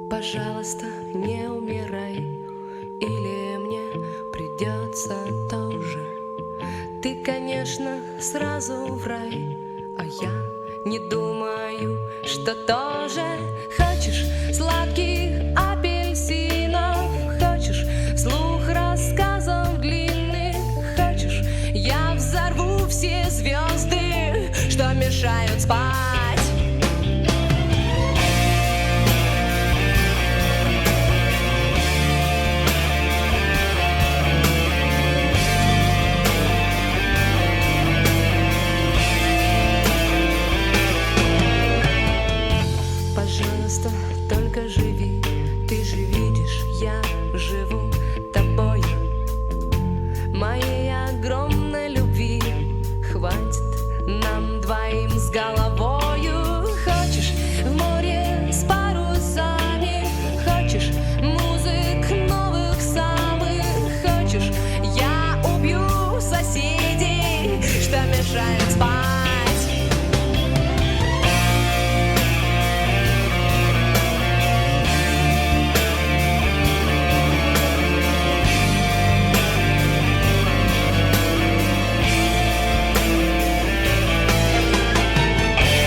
Пожалуйста, не умирай, или мне придется тоже. Ты, конечно, сразу в рай, а я не думаю, что тоже. Хочешь сладких апельсинов, хочешь вслух рассказов длинных, хочешь я взорву все звезды, что мешают спать. Пожалуйста, только живи, ты же видишь, я живу